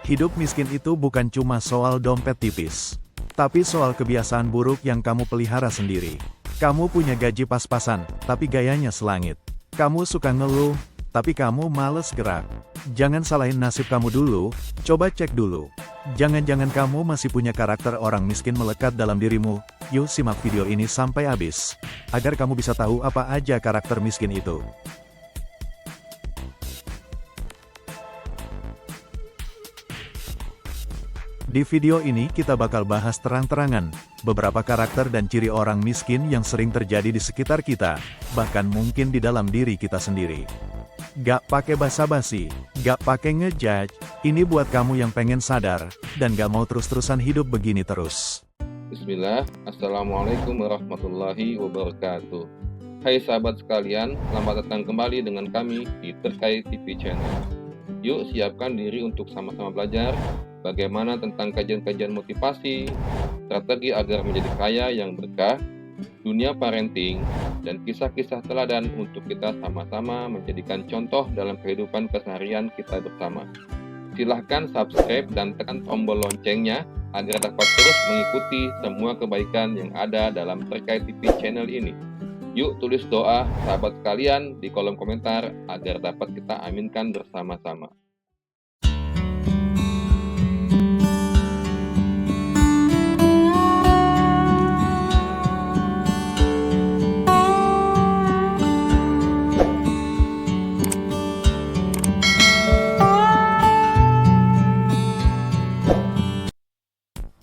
Hidup miskin itu bukan cuma soal dompet tipis. Tapi soal kebiasaan buruk yang kamu pelihara sendiri. Kamu punya gaji pas-pasan, tapi gayanya selangit. Kamu suka ngeluh, tapi kamu males gerak. Jangan salahin nasib kamu dulu, coba cek dulu. Jangan-jangan kamu masih punya karakter orang miskin melekat dalam dirimu. Yuk simak video ini sampai habis, agar kamu bisa tahu apa aja karakter miskin itu. Di video ini kita bakal bahas terang-terangan, beberapa karakter dan ciri orang miskin yang sering terjadi di sekitar kita, bahkan mungkin di dalam diri kita sendiri. Gak pakai basa-basi, gak pakai ngejudge, ini buat kamu yang pengen sadar, dan gak mau terus-terusan hidup begini terus. Bismillah, Assalamualaikum warahmatullahi wabarakatuh. Hai sahabat sekalian, selamat datang kembali dengan kami di Terkait TV Channel. Yuk siapkan diri untuk sama-sama belajar bagaimana tentang kajian-kajian motivasi, strategi agar menjadi kaya yang berkah, dunia parenting, dan kisah-kisah teladan untuk kita sama-sama menjadikan contoh dalam kehidupan keseharian kita bersama. Silahkan subscribe dan tekan tombol loncengnya agar dapat terus mengikuti semua kebaikan yang ada dalam Terkait TV Channel ini. Yuk tulis doa sahabat sekalian di kolom komentar agar dapat kita aminkan bersama-sama.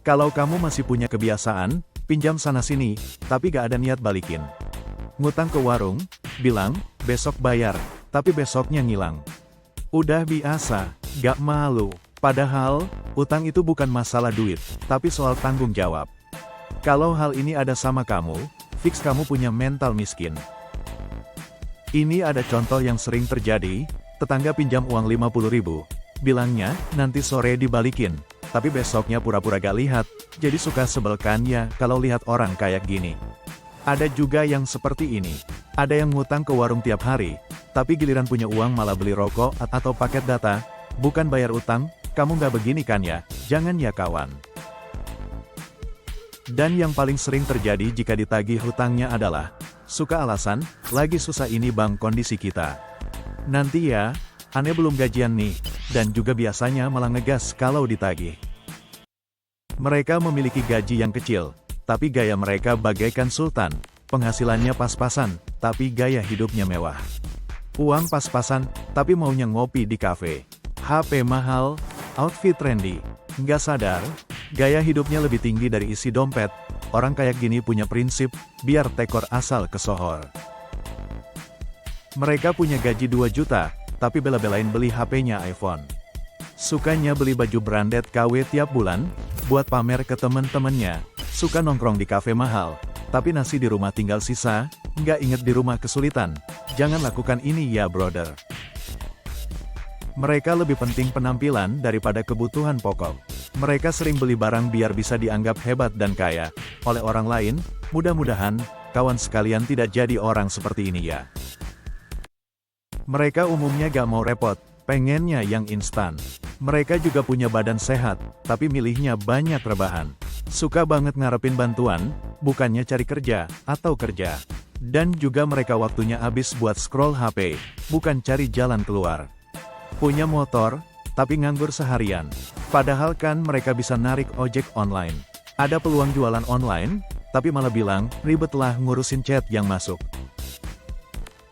Kalau kamu masih punya kebiasaan, pinjam sana-sini, tapi gak ada niat balikin. Ngutang ke warung, bilang, besok bayar, tapi besoknya ngilang. Udah biasa, gak malu. Padahal, utang itu bukan masalah duit, tapi soal tanggung jawab. Kalau hal ini ada sama kamu, fix kamu punya mental miskin. Ini ada contoh yang sering terjadi, tetangga pinjam uang 50.000, bilangnya, nanti sore dibalikin. Tapi besoknya pura-pura gak lihat, jadi suka sebel kan ya kalau lihat orang kayak gini. Ada juga yang seperti ini. Ada yang ngutang ke warung tiap hari, tapi giliran punya uang malah beli rokok atau paket data. Bukan bayar utang, kamu gak begini kan ya? Jangan ya kawan. Dan yang paling sering terjadi jika ditagih hutangnya adalah, suka alasan, lagi susah ini bang kondisi kita. Nanti ya, aneh belum gajian nih. Dan juga biasanya malah ngegas kalau ditagih. Mereka memiliki gaji yang kecil, tapi gaya mereka bagaikan sultan. Penghasilannya pas-pasan, tapi gaya hidupnya mewah. Uang pas-pasan, tapi maunya ngopi di kafe. HP mahal, outfit trendy. Nggak sadar, gaya hidupnya lebih tinggi dari isi dompet. Orang kayak gini punya prinsip, biar tekor asal kesohor. Mereka punya gaji 2 juta, tapi bela-belain beli HP-nya iPhone. Sukanya beli baju branded KW tiap bulan, buat pamer ke temen-temennya. Suka nongkrong di kafe mahal, tapi nasi di rumah tinggal sisa, nggak inget di rumah kesulitan. Jangan lakukan ini ya brother. Mereka lebih penting penampilan daripada kebutuhan pokok. Mereka sering beli barang biar bisa dianggap hebat dan kaya oleh orang lain. Mudah-mudahan, kawan sekalian tidak jadi orang seperti ini ya. Mereka umumnya gak mau repot, pengennya yang instan. Mereka juga punya badan sehat, tapi milihnya banyak rebahan. Suka banget ngarepin bantuan, bukannya cari kerja, atau kerja. Dan juga mereka waktunya habis buat scroll HP, bukan cari jalan keluar. Punya motor, tapi nganggur seharian. Padahal kan mereka bisa narik ojek online. Ada peluang jualan online, tapi malah bilang, ribetlah ngurusin chat yang masuk.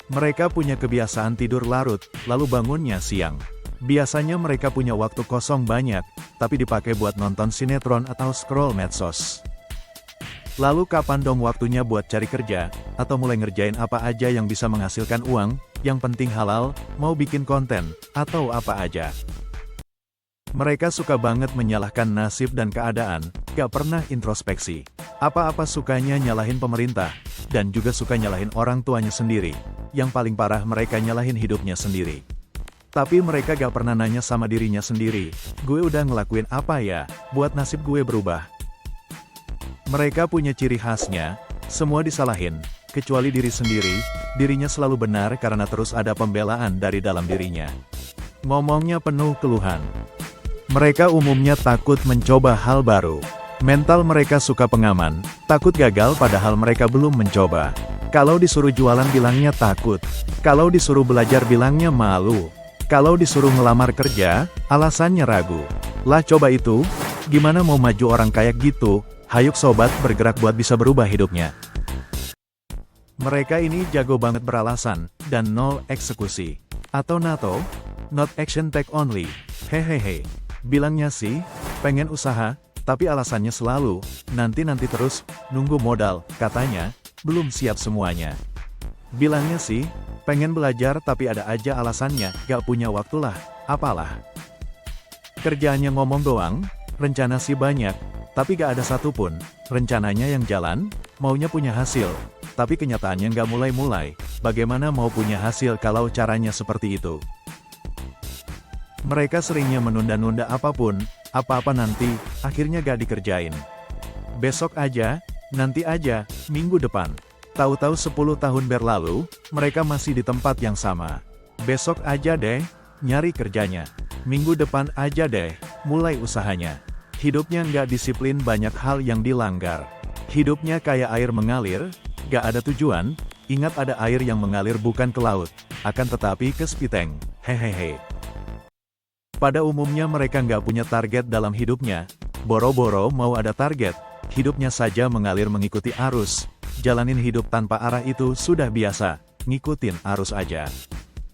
Mereka punya kebiasaan tidur larut, lalu bangunnya siang. Biasanya mereka punya waktu kosong banyak, tapi dipakai buat nonton sinetron atau scroll medsos. Lalu kapan dong waktunya buat cari kerja, atau mulai ngerjain apa aja yang bisa menghasilkan uang, yang penting halal, mau bikin konten, atau apa aja. Mereka suka banget menyalahkan nasib dan keadaan, gak pernah introspeksi. Apa-apa sukanya nyalahin pemerintah, dan juga suka nyalahin orang tuanya sendiri. Yang paling parah mereka nyalahin hidupnya sendiri. Tapi mereka gak pernah nanya sama dirinya sendiri, gue udah ngelakuin apa ya, buat nasib gue berubah. Mereka punya ciri khasnya, semua disalahin, kecuali diri sendiri, dirinya selalu benar karena terus ada pembelaan dari dalam dirinya. Ngomongnya penuh keluhan. Mereka umumnya takut mencoba hal baru. Mental mereka suka pengaman, takut gagal padahal mereka belum mencoba. Kalau disuruh jualan bilangnya takut. Kalau disuruh belajar bilangnya malu. Kalau disuruh ngelamar kerja, alasannya ragu. Lah coba itu, gimana mau maju orang kayak gitu? Hayuk sobat bergerak buat bisa berubah hidupnya. Mereka ini jago banget beralasan, dan nol eksekusi. Atau NATO, not action take only. Hehehe. Bilangnya sih, pengen usaha, tapi alasannya selalu, nanti terus, nunggu modal, katanya, belum siap semuanya. Bilangnya sih, pengen belajar tapi ada aja alasannya, gak punya waktu lah, apalah. Kerjaannya ngomong doang, rencana sih banyak, tapi gak ada satupun, rencananya yang jalan, maunya punya hasil, tapi kenyataannya gak mulai-mulai, bagaimana mau punya hasil kalau caranya seperti itu? Mereka seringnya menunda-nunda apapun, apa-apa nanti, akhirnya gak dikerjain. Besok aja, nanti aja, minggu depan. Tahu-tahu 10 tahun berlalu, mereka masih di tempat yang sama. Besok aja deh, nyari kerjanya. Minggu depan aja deh, mulai usahanya. Hidupnya nggak disiplin, banyak hal yang dilanggar. Hidupnya kayak air mengalir, gak ada tujuan, ingat ada air yang mengalir bukan ke laut, akan tetapi ke Spiteng, hehehe. Pada umumnya mereka nggak punya target dalam hidupnya, boro-boro mau ada target, hidupnya saja mengalir mengikuti arus, jalanin hidup tanpa arah itu sudah biasa, ngikutin arus aja.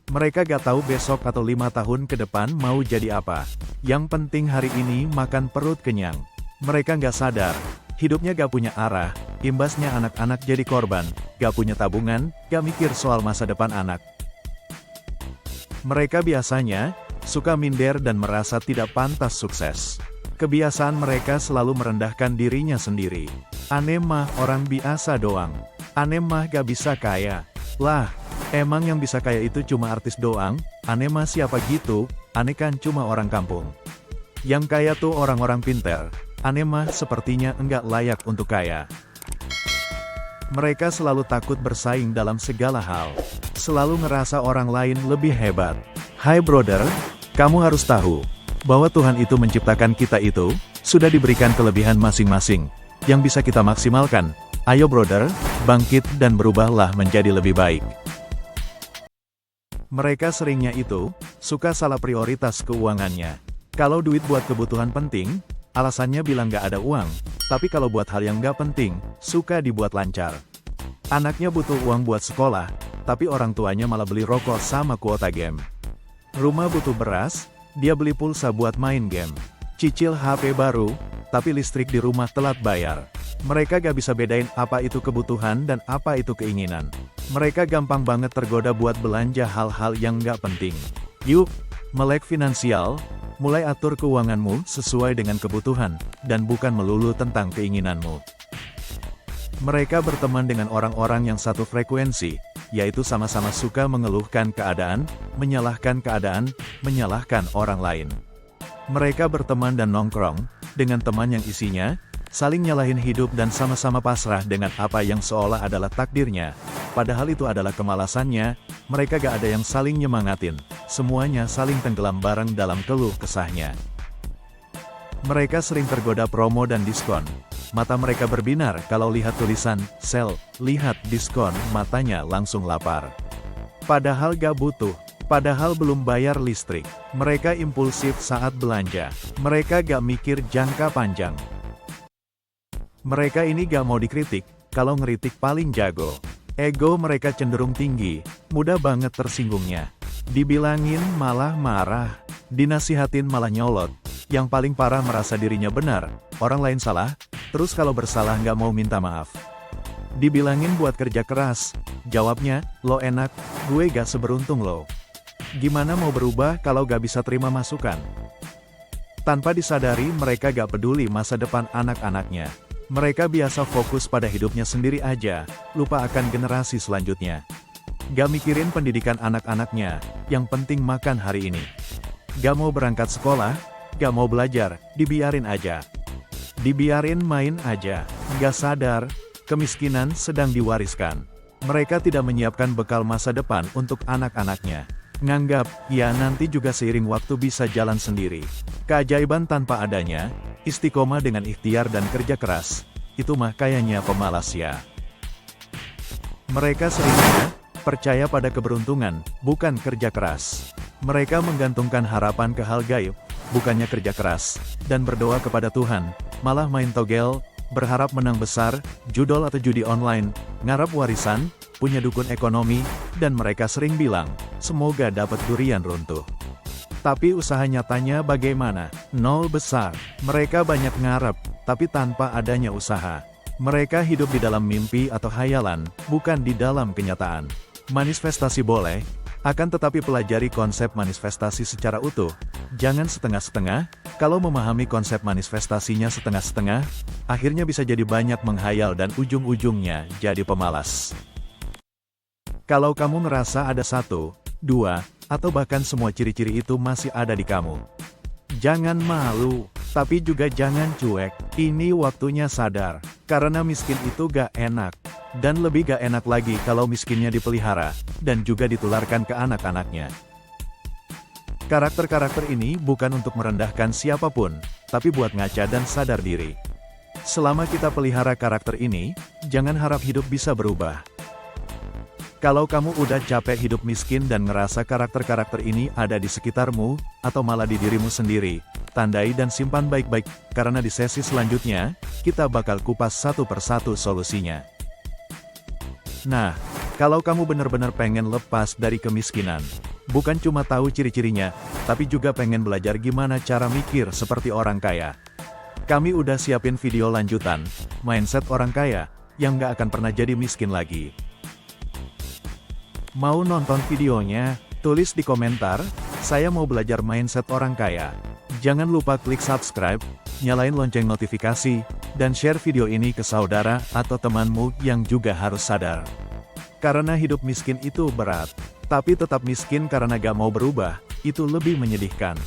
Mereka gak tahu besok atau 5 tahun ke depan mau jadi apa, yang penting hari ini makan perut kenyang. Mereka nggak sadar, hidupnya gak punya arah, imbasnya anak-anak jadi korban, gak punya tabungan, gak mikir soal masa depan anak. Mereka biasanya suka minder dan merasa tidak pantas sukses. Kebiasaan mereka selalu merendahkan dirinya sendiri. Aneh mah orang biasa doang. Aneh mah gak bisa kaya. Lah, emang yang bisa kaya itu cuma artis doang? Aneh mah siapa gitu? Aneh kan cuma orang kampung. Yang kaya tuh orang-orang pinter. Aneh mah sepertinya enggak layak untuk kaya. Mereka selalu takut bersaing dalam segala hal. Selalu ngerasa orang lain lebih hebat. Hai brother, kamu harus tahu bahwa Tuhan itu menciptakan kita itu sudah diberikan kelebihan masing-masing yang bisa kita maksimalkan. Ayo brother, bangkit dan berubahlah menjadi lebih baik. Mereka seringnya itu suka salah prioritas keuangannya. Kalau duit buat kebutuhan penting, alasannya bilang gak ada uang. Tapi kalau buat hal yang gak penting, suka dibuat lancar. Anaknya butuh uang buat sekolah, tapi orang tuanya malah beli rokok sama kuota game. Rumah butuh beras, dia beli pulsa buat main game. Cicil HP baru, tapi listrik di rumah telat bayar. Mereka gak bisa bedain apa itu kebutuhan dan apa itu keinginan. Mereka gampang banget tergoda buat belanja hal-hal yang gak penting. Yuk, melek finansial, mulai atur keuanganmu sesuai dengan kebutuhan, dan bukan melulu tentang keinginanmu. Mereka berteman dengan orang-orang yang satu frekuensi, yaitu sama-sama suka mengeluhkan keadaan, menyalahkan orang lain. Mereka berteman dan nongkrong, dengan teman yang isinya, saling nyalahin hidup dan sama-sama pasrah dengan apa yang seolah adalah takdirnya. Padahal itu adalah kemalasannya, mereka gak ada yang saling nyemangatin, semuanya saling tenggelam bareng dalam keluh kesahnya. Mereka sering tergoda promo dan diskon. Mata mereka berbinar kalau lihat tulisan sale, lihat diskon, matanya langsung lapar. Padahal gak butuh, padahal belum bayar listrik. Mereka impulsif saat belanja. Mereka gak mikir jangka panjang. Mereka ini gak mau dikritik, kalau ngeritik paling jago. Ego mereka cenderung tinggi, mudah banget tersinggungnya. Dibilangin malah marah, dinasihatin malah nyolot. Yang paling parah merasa dirinya benar, orang lain salah, terus kalau bersalah nggak mau minta maaf. Dibilangin buat kerja keras, jawabnya, lo enak, gue gak seberuntung lo. Gimana mau berubah kalau gak bisa terima masukan? Tanpa disadari mereka gak peduli masa depan anak-anaknya. Mereka biasa fokus pada hidupnya sendiri aja, lupa akan generasi selanjutnya. Gak mikirin pendidikan anak-anaknya, yang penting makan hari ini. Gak mau berangkat sekolah, gak mau belajar, dibiarin aja. Dibiarin main aja, gak sadar, kemiskinan sedang diwariskan. Mereka tidak menyiapkan bekal masa depan untuk anak-anaknya. Nganggap, ya nanti juga seiring waktu bisa jalan sendiri. Keajaiban tanpa adanya, istiqomah dengan ikhtiar dan kerja keras, itu mah kayaknya pemalas ya. Mereka seringnya percaya pada keberuntungan, bukan kerja keras. Mereka menggantungkan harapan ke hal gaib, bukannya kerja keras, dan berdoa kepada Tuhan, malah main togel, berharap menang besar, judol atau judi online, ngarap warisan, punya dukun ekonomi, dan mereka sering bilang, semoga dapat durian runtuh. Tapi usaha nyatanya bagaimana? Nol besar. Mereka banyak ngarep, tapi tanpa adanya usaha. Mereka hidup di dalam mimpi atau hayalan, bukan di dalam kenyataan. Manifestasi boleh, akan tetapi pelajari konsep manifestasi secara utuh. Jangan setengah-setengah, kalau memahami konsep manifestasinya setengah-setengah, akhirnya bisa jadi banyak menghayal dan ujung-ujungnya jadi pemalas. Kalau kamu ngerasa ada 1, 2, atau bahkan semua ciri-ciri itu masih ada di kamu, jangan malu, tapi juga jangan cuek. Ini waktunya sadar, karena miskin itu gak enak. Dan lebih gak enak lagi kalau miskinnya dipelihara, dan juga ditularkan ke anak-anaknya. Karakter-karakter ini bukan untuk merendahkan siapapun, tapi buat ngaca dan sadar diri. Selama kita pelihara karakter ini, jangan harap hidup bisa berubah. Kalau kamu udah capek hidup miskin dan ngerasa karakter-karakter ini ada di sekitarmu, atau malah di dirimu sendiri, tandai dan simpan baik-baik, karena di sesi selanjutnya, kita bakal kupas satu persatu solusinya. Nah, kalau kamu benar-benar pengen lepas dari kemiskinan, bukan cuma tahu ciri-cirinya, tapi juga pengen belajar gimana cara mikir seperti orang kaya. Kami udah siapin video lanjutan, mindset orang kaya, yang gak akan pernah jadi miskin lagi. Mau nonton videonya? Tulis di komentar, saya mau belajar mindset orang kaya. Jangan lupa klik subscribe, nyalain lonceng notifikasi, dan share video ini ke saudara atau temanmu yang juga harus sadar. Karena hidup miskin itu berat, tapi tetap miskin karena gak mau berubah, itu lebih menyedihkan.